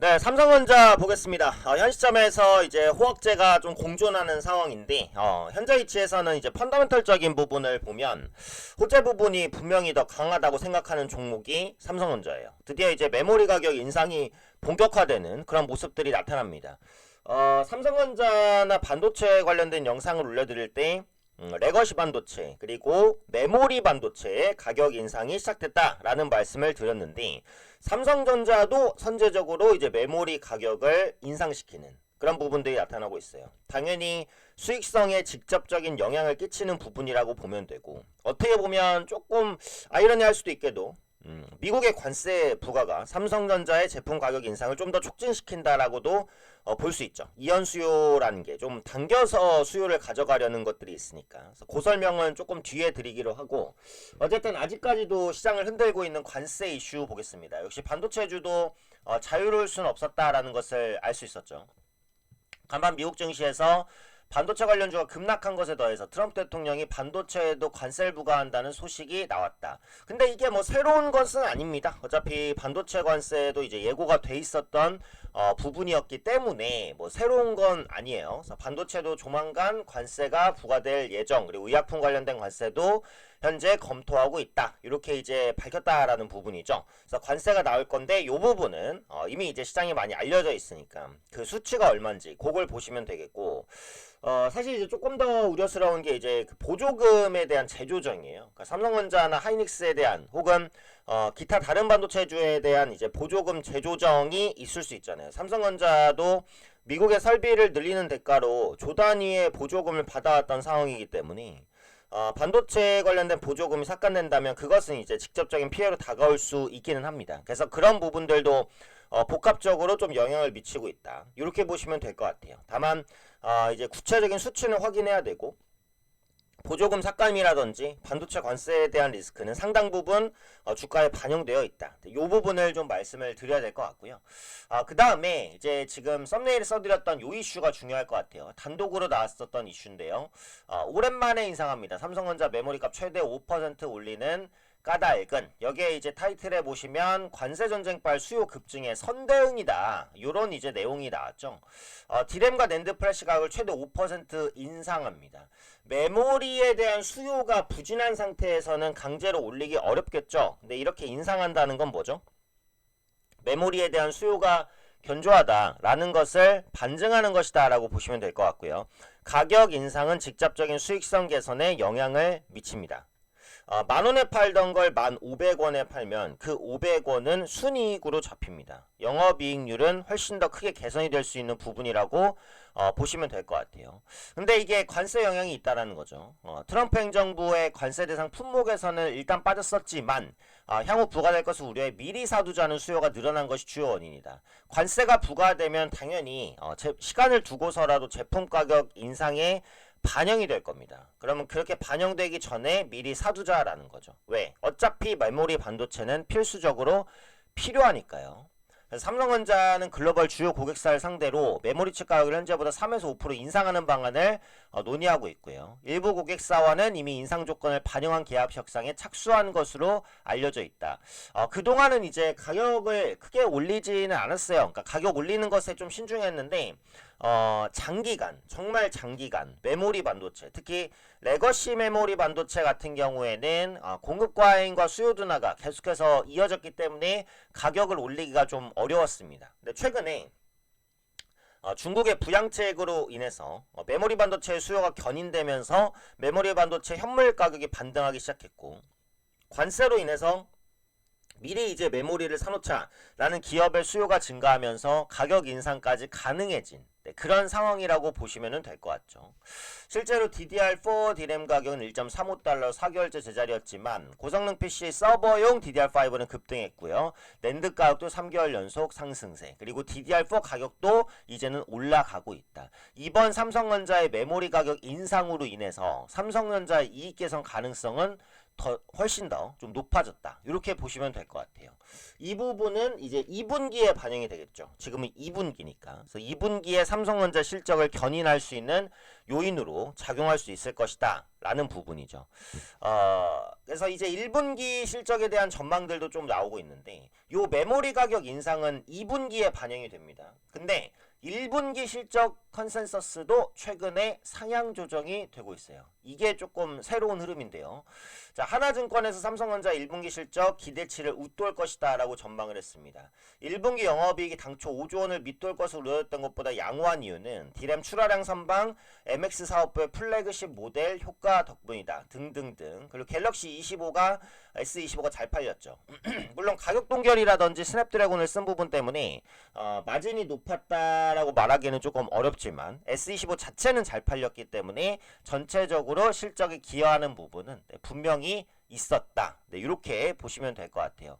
네, 삼성전자 보겠습니다. 현 시점에서 이제 호황제가 좀 공존하는 상황인데, 현재 위치에서는 이제 펀더멘털적인 부분을 보면 호재 부분이 분명히 더 강하다고 생각하는 종목이 삼성전자예요. 드디어 이제 메모리 가격 인상이 본격화되는 그런 모습들이 나타납니다. 삼성전자나 반도체 관련된 영상을 올려드릴 때 레거시 반도체 그리고 메모리 반도체의 가격 인상이 시작됐다라는 말씀을 드렸는데 삼성전자도 선제적으로 이제 메모리 가격을 인상시키는 그런 부분들이 나타나고 있어요. 당연히 수익성에 직접적인 영향을 끼치는 부분이라고 보면 되고 어떻게 보면 조금 아이러니할 수도 있게도 미국의 관세 부과가 삼성전자의 제품 가격 인상을 좀 더 촉진시킨다라고도 볼 수 있죠. 이연 수요라는 게 좀 당겨서 수요를 가져가려는 것들이 있으니까. 그래서 그 설명은 조금 뒤에 드리기로 하고 어쨌든 아직까지도 시장을 흔들고 있는 관세 이슈 보겠습니다. 역시 반도체주도 자유로울 수는 없었다라는 것을 알 수 있었죠. 간밤 미국 증시에서 반도체 관련주가 급락한 것에 더해서 트럼프 대통령이 반도체에도 관세를 부과한다는 소식이 나왔다. 근데 이게 뭐 새로운 것은 아닙니다. 어차피 반도체 관세도 이제 예고가 돼 있었던 부분이었기 때문에 뭐 새로운 건 아니에요. 그래서 반도체도 조만간 관세가 부과될 예정, 그리고 의약품 관련된 관세도 현재 검토하고 있다. 이렇게 이제 밝혔다라는 부분이죠. 그래서 관세가 나올 건데 이 부분은 이미 이제 시장에 많이 알려져 있으니까 그 수치가 얼마인지 그걸 보시면 되겠고 사실 이제 조금 더 우려스러운 게 이제 그 보조금에 대한 재조정이에요. 그러니까 삼성전자나 하이닉스에 대한 혹은 기타 다른 반도체주에 대한 이제 보조금 재조정이 있을 수 있잖아요. 삼성전자도 미국의 설비를 늘리는 대가로 조 단위의 보조금을 받아왔던 상황이기 때문에 반도체 관련된 보조금이 삭감된다면 그것은 이제 직접적인 피해로 다가올 수 있기는 합니다. 그래서 그런 부분들도 복합적으로 좀 영향을 미치고 있다. 이렇게 보시면 될 것 같아요. 다만 이제 구체적인 수치는 확인해야 되고 보조금 삭감이라든지 반도체 관세에 대한 리스크는 상당 부분 주가에 반영되어 있다. 이 부분을 좀 말씀을 드려야 될 것 같고요. 그 다음에 이제 지금 썸네일에 써드렸던 요 이슈가 중요할 것 같아요. 단독으로 나왔었던 이슈인데요. 오랜만에 인상합니다. 삼성전자 메모리값 최대 5% 올리는 까닭은 여기에 이제 타이틀에 보시면 관세전쟁발 수요 급증에 선대응이다. 요런 이제 내용이 나왔죠. 디램과 낸드 플래시 가격을 최대 5% 인상합니다. 메모리에 대한 수요가 부진한 상태에서는 강제로 올리기 어렵겠죠. 근데 이렇게 인상한다는 건 뭐죠? 메모리에 대한 수요가 견조하다라는 것을 반증하는 것이다 라고 보시면 될 것 같고요. 가격 인상은 직접적인 수익성 개선에 영향을 미칩니다. 만원에 팔던 걸 1,500원에 팔면 그 500원은 순이익으로 잡힙니다. 영업이익률은 훨씬 더 크게 개선이 될 수 있는 부분이라고 보시면 될 것 같아요. 근데 이게 관세 영향이 있다라는 거죠. 트럼프 행정부의 관세 대상 품목에서는 일단 빠졌었지만 향후 부과될 것을 우려해 미리 사두자는 수요가 늘어난 것이 주요 원인이다. 관세가 부과되면 당연히 시간을 두고서라도 제품 가격 인상에 반영이 될 겁니다. 그러면 그렇게 반영되기 전에 미리 사두자라는 거죠. 왜? 어차피 메모리 반도체는 필수적으로 필요하니까요. 그래서 삼성전자는 글로벌 주요 고객사를 상대로 메모리칩 가격을 현재보다 3에서 5% 인상하는 방안을 논의하고 있고요. 일부 고객사와는 이미 인상 조건을 반영한 계약 협상에 착수한 것으로 알려져 있다. 그동안은 이제 가격을 크게 올리지는 않았어요. 그러니까 가격 올리는 것에 좀 신중했는데 장기간, 정말 장기간 메모리 반도체, 특히 레거시 메모리 반도체 같은 경우에는 공급 과잉과 수요 둔화가 계속해서 이어졌기 때문에 가격을 올리기가 좀 어려웠습니다. 근데 최근에 중국의 부양책으로 인해서 메모리 반도체의 수요가 견인되면서 메모리 반도체 현물 가격이 반등하기 시작했고 관세로 인해서 미리 이제 메모리를 사놓자라는 기업의 수요가 증가하면서 가격 인상까지 가능해진 그런 상황이라고 보시면 될 것 같죠. 실제로 DDR4 디램 가격은 1.35달러 4개월째 제자리였지만 고성능 PC 서버용 DDR5는 급등했고요. 낸드 가격도 3개월 연속 상승세, 그리고 DDR4 가격도 이제는 올라가고 있다. 이번 삼성전자의 메모리 가격 인상으로 인해서 삼성전자의 이익 개선 가능성은 훨씬 더 좀 높아졌다. 이렇게 보시면 될 것 같아요. 이 부분은 이제 2분기에 반영이 되겠죠. 지금은 2분기니까. 그래서 2분기에 삼성전자 실적을 견인할 수 있는 요인으로 작용할 수 있을 것이다. 라는 부분이죠. 그래서 이제 1분기 실적에 대한 전망들도 좀 나오고 있는데 요 메모리 가격 인상은 2분기에 반영이 됩니다. 근데 1분기 실적 컨센서스도 최근에 상향 조정이 되고 있어요. 이게 조금 새로운 흐름인데요. 자, 하나증권에서 삼성전자 1분기 실적 기대치를 웃돌 것이다 라고 전망을 했습니다. 1분기 영업이익이 당초 5조 원을 밑돌 것으로 우려했던 것보다 양호한 이유는 D램 출하량 선방, MX 사업부의 플래그십 모델 효과 덕분이다 등등등. 그리고 갤럭시 25가 S25가 잘 팔렸죠. 물론 가격 동결이라든지 스냅드래곤을 쓴 부분 때문에 마진이 높았다라고 말하기는 조금 어렵지만 S25 자체는 잘 팔렸기 때문에 전체적으로 실적에 기여하는 부분은 분명히 있었다. 네, 이렇게 보시면 될 것 같아요.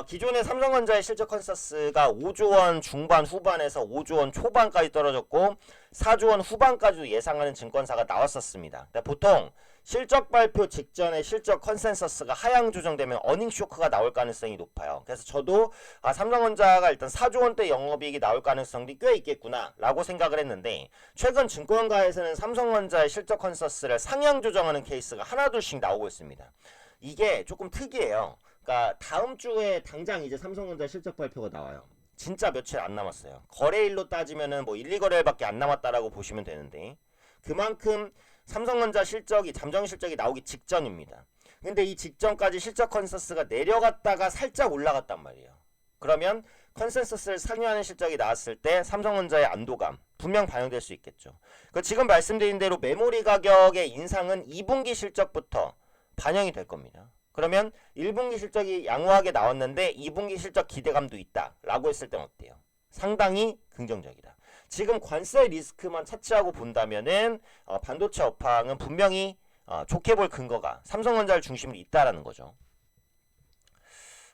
기존의 삼성전자의 실적 컨센서스가 5조 원 중반 후반에서 5조 원 초반까지 떨어졌고 4조 원 후반까지도 예상하는 증권사가 나왔었습니다. 보통 실적 발표 직전에 실적 컨센서스가 하향 조정되면 어닝 쇼크가 나올 가능성이 높아요. 그래서 저도 삼성전자가 일단 4조 원대 영업이익이 나올 가능성이 꽤 있겠구나 라고 생각을 했는데 최근 증권가에서는 삼성전자의 실적 컨센서스를 상향 조정하는 케이스가 하나둘씩 나오고 있습니다. 이게 조금 특이해요. 그러니까 다음 주에 당장 이제 삼성전자 실적 발표가 나와요. 진짜 며칠 안 남았어요. 거래일로 따지면은 뭐 1, 2거래일밖에 안 남았다라고 보시면 되는데 그만큼 삼성전자 실적이 잠정 실적이 나오기 직전입니다. 근데 이 직전까지 실적 컨센서스가 내려갔다가 살짝 올라갔단 말이에요. 그러면 컨센서스를 상회하는 실적이 나왔을 때 삼성전자의 안도감 분명 반영될 수 있겠죠. 지금 말씀드린 대로 메모리 가격의 인상은 2분기 실적부터 반영이 될 겁니다. 그러면 1분기 실적이 양호하게 나왔는데 2분기 실적 기대감도 있다 라고 했을 땐 어때요? 상당히 긍정적이다. 지금 관세 리스크만 차치하고 본다면은 반도체 업황은 분명히 좋게 볼 근거가 삼성전자를 중심으로 있다라는 거죠.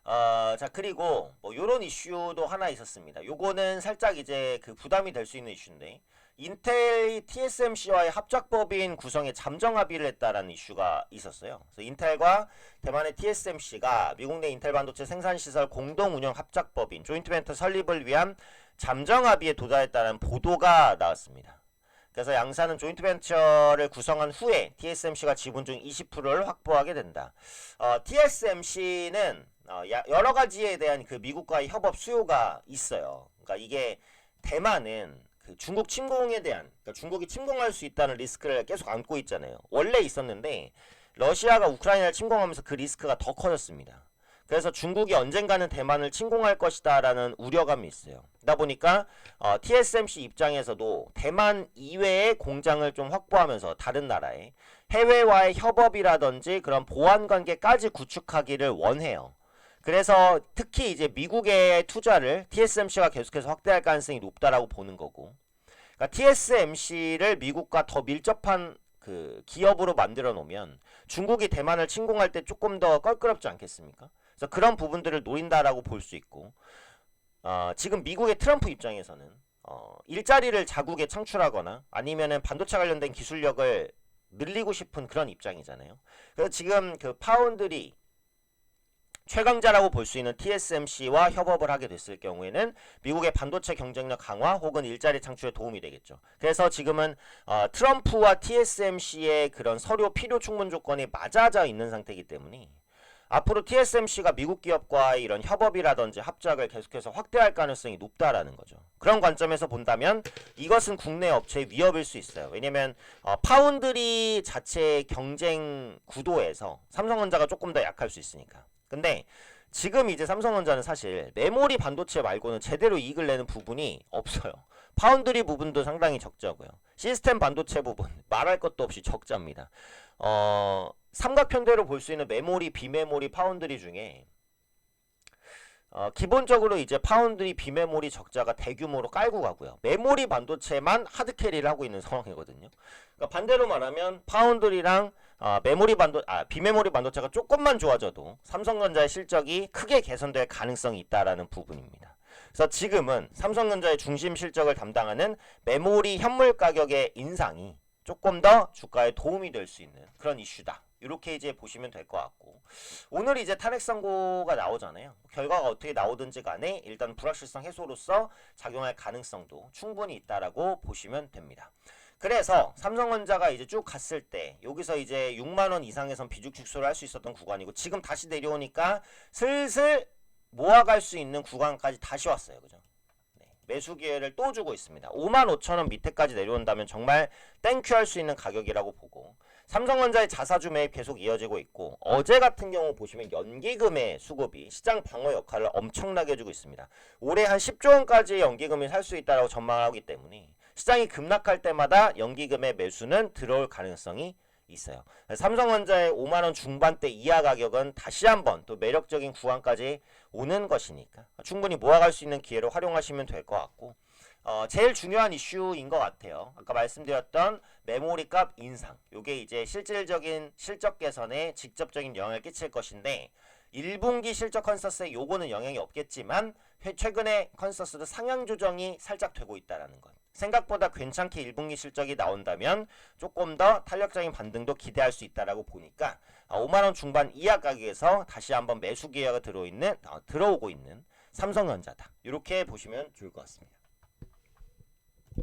자, 그리고 뭐 요런 이슈도 하나 있었습니다. 요거는 살짝 이제 그 부담이 될 수 있는 이슈인데 인텔이 TSMC와의 합작법인 구성에 잠정 합의를 했다라는 이슈가 있었어요. 그래서 인텔과 대만의 TSMC가 미국 내 인텔 반도체 생산시설 공동 운영 합작법인 조인트벤처 설립을 위한 잠정 합의에 도달했다는 보도가 나왔습니다. 그래서 양사는 조인트벤처를 구성한 후에 TSMC가 지분 중 20%를 확보하게 된다. TSMC는 여러 가지에 대한 그 미국과의 협업 수요가 있어요. 그러니까 이게 대만은 그 중국 침공에 대한 그러니까 중국이 침공할 수 있다는 리스크를 계속 안고 있잖아요. 원래 있었는데 러시아가 우크라이나를 침공하면서 그 리스크가 더 커졌습니다. 그래서 중국이 언젠가는 대만을 침공할 것이다 라는 우려감이 있어요. 그러다 보니까 TSMC 입장에서도 대만 이외의 공장을 좀 확보하면서 다른 나라에 해외와의 협업이라든지 그런 보안관계까지 구축하기를 원해요. 그래서 특히 이제 미국의 투자를 TSMC가 계속해서 확대할 가능성이 높다라고 보는 거고, 그러니까 TSMC를 미국과 더 밀접한 그 기업으로 만들어 놓으면 중국이 대만을 침공할 때 조금 더 껄끄럽지 않겠습니까? 그래서 그런 부분들을 노린다라고 볼 수 있고, 지금 미국의 트럼프 입장에서는 일자리를 자국에 창출하거나 아니면은 반도체 관련된 기술력을 늘리고 싶은 그런 입장이잖아요. 그래서 지금 그 파운드리 최강자라고 볼 수 있는 TSMC와 협업을 하게 됐을 경우에는 미국의 반도체 경쟁력 강화 혹은 일자리 창출에 도움이 되겠죠. 그래서 지금은 트럼프와 TSMC의 그런 서류 필요 충분 조건이 맞아져 있는 상태이기 때문에 앞으로 TSMC가 미국 기업과의 이런 협업이라든지 합작을 계속해서 확대할 가능성이 높다라는 거죠. 그런 관점에서 본다면 이것은 국내 업체의 위협일 수 있어요. 왜냐면 파운드리 자체의 경쟁 구도에서 삼성전자가 조금 더 약할 수 있으니까. 근데 지금 이제 삼성전자는 사실 메모리 반도체 말고는 제대로 이익을 내는 부분이 없어요. 파운드리 부분도 상당히 적자고요. 시스템 반도체 부분 말할 것도 없이 적자입니다. 삼각편대로 볼 수 있는 메모리, 비메모리, 파운드리 중에 기본적으로 이제 파운드리, 비메모리 적자가 대규모로 깔고 가고요. 메모리 반도체만 하드캐리를 하고 있는 상황이거든요. 그러니까 반대로 말하면 파운드리랑 비메모리 반도체가 조금만 좋아져도 삼성전자의 실적이 크게 개선될 가능성이 있다라는 부분입니다. 그래서 지금은 삼성전자의 중심 실적을 담당하는 메모리 현물 가격의 인상이 조금 더 주가에 도움이 될 수 있는 그런 이슈다 이렇게 이제 보시면 될 것 같고, 오늘 이제 탄핵 선고가 나오잖아요. 결과가 어떻게 나오든지 간에 일단 불확실성 해소로서 작용할 가능성도 충분히 있다라고 보시면 됩니다. 그래서 삼성전자가 이제 쭉 갔을 때 여기서 이제 6만 원 이상에선 비중 축소를 할 수 있었던 구간이고, 지금 다시 내려오니까 슬슬 모아갈 수 있는 구간까지 다시 왔어요. 그죠? 매수 기회를 또 주고 있습니다. 55,000원 밑에까지 내려온다면 정말 땡큐 할 수 있는 가격이라고 보고, 삼성전자의 자사주 매입 계속 이어지고 있고, 어제 같은 경우 보시면 연기금의 수급이 시장 방어 역할을 엄청나게 해주고 있습니다. 올해 한 10조 원까지 연기금이 살 수 있다고 전망하기 때문에 시장이 급락할 때마다 연기금의 매수는 들어올 가능성이 있어요. 삼성전자의 5만 원 중반대 이하 가격은 다시 한번 또 매력적인 구간까지 오는 것이니까 충분히 모아갈 수 있는 기회를 활용하시면 될 것 같고, 제일 중요한 이슈인 것 같아요. 아까 말씀드렸던 메모리값 인상, 요게 이제 실질적인 실적 개선에 직접적인 영향을 끼칠 것인데, 1분기 실적 컨센서스에 요거는 영향이 없겠지만 최근에 컨센서스도 상향 조정이 살짝 되고 있다라는 것. 생각보다 괜찮게 1분기 실적이 나온다면 조금 더 탄력적인 반등도 기대할 수 있다라고 보니까 5만 원 중반 이하 가격에서 다시 한번 매수 기회가 들어오고 있는 삼성전자다. 이렇게 보시면 좋을 것 같습니다.